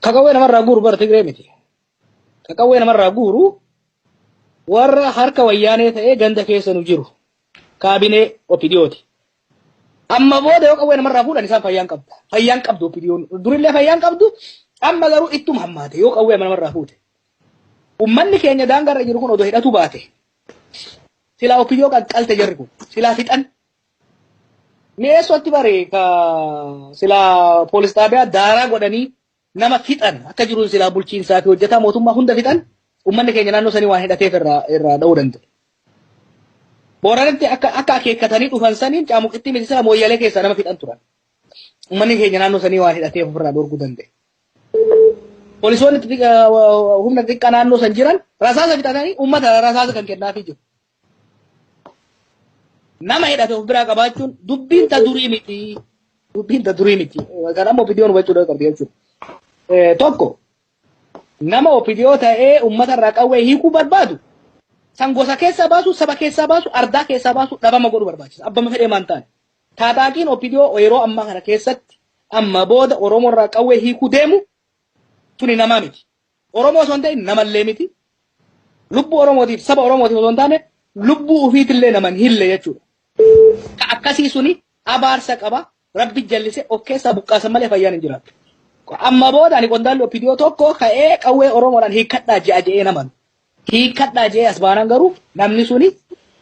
Kakawwee namarraa guuru bara Tigree miti. Kakawwee namarraa guuru warra harka wayyaanee ta'ee ganda keessa nu jiru. Kaabinee Opidiyooti. Amma booda yoo qawwee namarraa fuudhan isaan fayyaan qabda. Fayyaan qabdu Opidiyoon. Durillee fayyaan qabdu. Amma garuu ittuma hammaate yoo qawwee namarraa fuute. Ummanni keenya daangarra jiru kun odoo hidhatu baate. Silaa Opidiyoo qaqqalte jarri kun. Silaa fixan. Mi'eessootti bare ka silaa poolis xaabiyaa daaraa godhanii nama fixan akka jiru silaa bulchiinsaa fi hojjetaa mootummaa hunda fixan ummanni keenya naannoo sanii waan hidhateef irraa dha'uu danda'u. Booranatti akka akeekkatanii dhufan saniin caamuqitti miti silaa mooyyalee keessaa nama fixan turan. Ummanni keenya naannoo sanii waan hidhateef ofirraa dhorkuu danda'e. Poolisoonni humna xiqqaa naannoo san jiran rasaasa fixatanii ummata rasaasa kan kennaafii jiru. Nama hidhate of biraa qabaachuun dubbiin ta durii miti. Dubbiin ta durii miti. Kan amma Opidiyoon hubachuu qabdi jechuudha. Tokko nama Opidiyoo ta'ee ummata irraa qawwee hiikuu barbaadu san gosa keessaa baasu, saba keessaa baasu, ardaa keessaa baasu dhabama godhuu barbaachisa. Abbama fedhee maan taane. Taataakiin Opidiyoo yeroo ammaa kana keessatti amma booda Oromoo irraa qawwee hiikuu deemu tuni namaa miti. Oromoo osoo hin ta'in namallee miti. Lubbuu Oromootiif saba Oromootiif osoo hin taane lubbuu ufiitillee naman hille jechuudha. Ka akkasii suni abaarsa qaba. Rabbi jallise of keessaa buqqaasan malee fayyaan hin jiraatu. Amma booda ani qondaalli Opidiyoo tokko ka'ee qawwee Oromoodhaan hiikkadhaa je'a je'ee naman. Hiikkadhaa je'ee as baanan garuu namni suni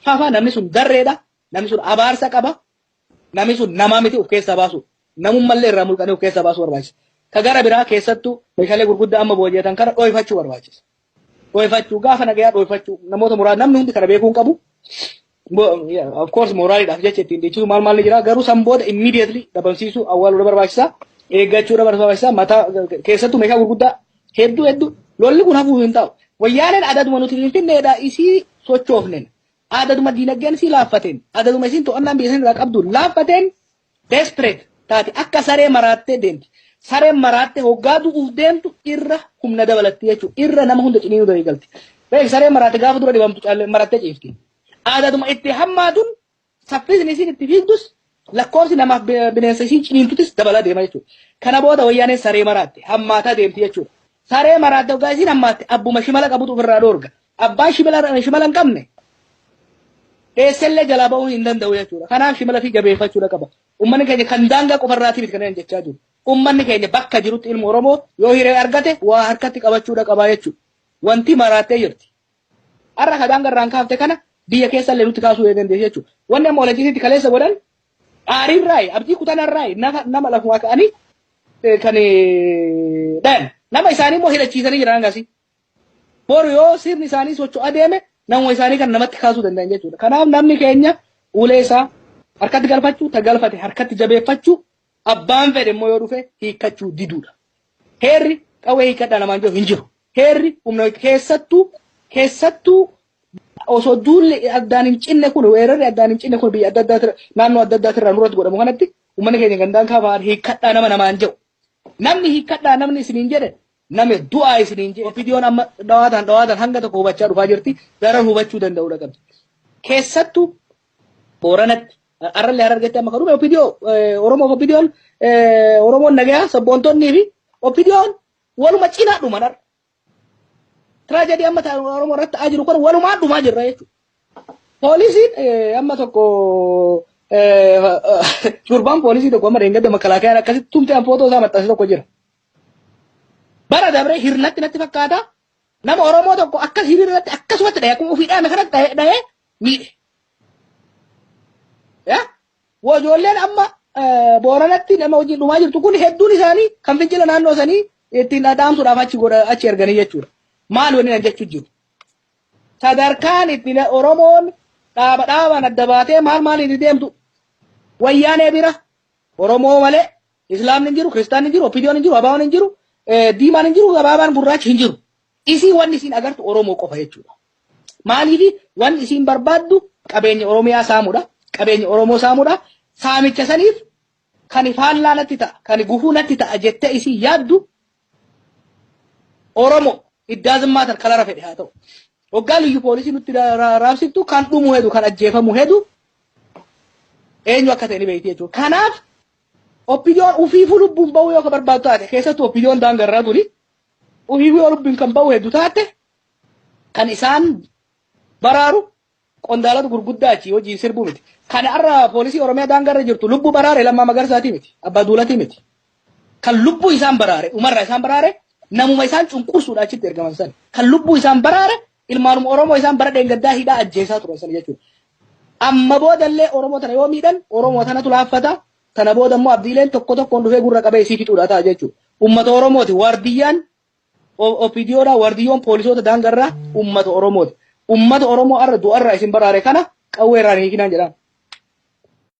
fafa namni sun darreedha. Namni sun abaarsa qaba. Namni sun namaa miti of keessaa baasu. Namummallee irraa mulqanii of keessaa baasuu barbaachisa. Ka gara biraa keessattuu meeshaalee gurguddaa amma booji'atan kana dhooyfachuu barbaachisa. Dhooyfachuu gaafa nagayaa dhooyfachuu namoota muraasa namni hundi kana beekuu hin qabu. Of course moraaliidhaaf jecha ittiin dhiichisu maal ni jira garuu san booda immediately dhabamsiisuu awwaaluu barbaachisa. Eeggachuu barbaachisa. Mataa keessattuu meeshaa gurguddaa hedduu lolli kun hafuu hin ta'u. Wayyaaneen adaduma nuti finfinneedhaa isii sochoofnen. Adaduma diinagdeen isii laaffateen. Adaduma isiin to'annaan biyya irraa qabdu laaffateen desperate taate akka saree maraattee deemti. Sareen maraattee hoggaa du'uuf deemtu irra humna dabalatti jechuudha. Irra nama hunda ciniinuu daleegalti. Beek sareen maraatte gaafa dura dhibamtu marattee ciifti. Adaduma itti hammaatuun saffisni isiin itti fiigdus lakkoofsi namaaf bineensa isiin ciniintutis dabalaa deema jechuudha. Kana booda wayyaaneen saree maraatte hammaataa deemti jechuudha. Saree maraatte hoggaa isiin hammaatte abbuma shimala qabutu ofirraa dhoorga. Abbaan shimala hin qabne eessellee jalaa ba'uu hin danda'u jechuudha. Kanaaf shimala fi jabeeffachuudha qaba. Uummanni keenya kan daangaa qofarraatii miti kanneen jechaa jiru. Uummanni keenya bakka jirutti ilmu Oromoo yoo hiree argate waa harkatti qabachuudha qaba jechuudha. Wanti maraattee jirti. Har'a ka daangarraan kaafte kana biyya keessa illee nutti kaasuu dandeessu jechuudha. Wanni amma walajjiitti kaleessa godhan aariirraayi abdii kutanarraayi nama lafuma ka'anii kan dhayan nama isaanii immoo hidhachiisanii jiran hangasii. Boru yoo sirni isaanii socho'aa deeme namuma isaanii kan namatti kaasuu danda'an jechuudha. Kanaaf namni keenya ulee isaa harkatti galfachuu tagalfate harkatti jabeeffachuu abbaan fedhe immoo yoo dhufe hiikkachuu diduudha. Heerri qawwee hiikkadhaa namaan jiru hin jiru. Heerri humna keessattuu osoo duulli addaan hin cinne kun weerarri addaan hin cinne kun biyya adda addaa naannoo adda addaa irraa nurratti godhamu kanatti uummanni keenya gandaan kaafaan hiikkadhaa nama namaan jedhu. Namni hiikkadhaa namni isiniin jedhe namni du'aa isiniin jedhe. Opidiyoon amma dhawaataan hanga tokko hubachaa dhufaa jirti. Daran hubachuu danda'uudha qabdi. Keessattuu Booranatti arrallee Harargeetti amma kadhume Opidiyoo Opidiyoon Oromoon nagayaa sabboontonnii fi Opidiyoon waluma cinaa dhuman har'a. Tragedii amma Oromoo irratti ta'aa jiru kun walumaa dhumaa jirra jechuudha. Poolisiin amma tokko shurbaan poolisii tokko amma deengada makalaakayaan akkasitti tumteen footoo isaa maxxanse tokko jira. Bara dabree hirnatti natti fakkaata nama Oromoo tokko akkas hiriirratti akkasumatti dhahee akkuma ofii dhaame kanatti dhahee miidhe. Ijoolleen amma Booranatti nama wajjin dhumaa jirtu kun hedduun isaanii kan fincila naannoo sanii ittiin dhaamsuudhaaf achi erganii jechuudha. Maal wani jechuu jiru. Sadarkaan ittiin Oromoon dhaabaan adda baatee maaliin deemtu wayyaanee bira Oromoo malee Islaamni hin jiru, Kiristaanni hin jiru, Opidiyoon hin jiru, Abaawwan hin jiru, Diimaan hin jiru, Abaabaan gurraachi hin jiru. Isii wanni isiin agartu Oromoo qofa jechuudha. Maaliif wanni isiin barbaaddu qabeenya Oromiyaa saamuudha. Qabeenya Oromoo saamuudha. Saamicha saniif kan faallaa natti ta'a, kan gufuu natti ta'a jettee isii yaaddu Oromoo iddaazimmaatan kalara fedhe haa ta'u. Hoggaa liyyu poolisii nutti raabsiftu kan dhumu hedu kan ajjeefamu hedu eenyu akka ta'e ni beekti jechuudha. Kanaaf Opinion ufiifu lubbuun ba'uu yoo ka barbaadu taate keessattuu opinion daangarraa tuni ufiifu yoo lubbuun kan ba'u hedduu taate kan isaan baraaru qondaalota gurguddaa achi hojiin sirbuu miti. Kan arra poolisii Oromiyaa daangarra jirtu lubbuu baraare Lammaa Magarsaati miti. Abbaa Duulatii miti. Kan lubbuu isaan baraare umarraa isaan baraare namuma isaan cunqursuudha achitti ergaman san. Kan lubbuu isaan baraare ilmaanuma Oromoo isaan bara dheengaddaa hidhaa ajjeesaa turan san jechuudha. Amma boodallee Oromoo tana yoo miidhan Oromoo tanatu laaffata. Tana booda immoo abdiileen tokko tokkoon dhufee gurra qabee isii fixuudha ta'a jechuudha. Uummata Oromooti waardiyyaan opidiyyoodha waardiyyoon poolisoota daangarraa uummata Oromooti. Uummata Oromoo arra du'arraa isin baraare kana qawwee irraan hiikinaan jedhama.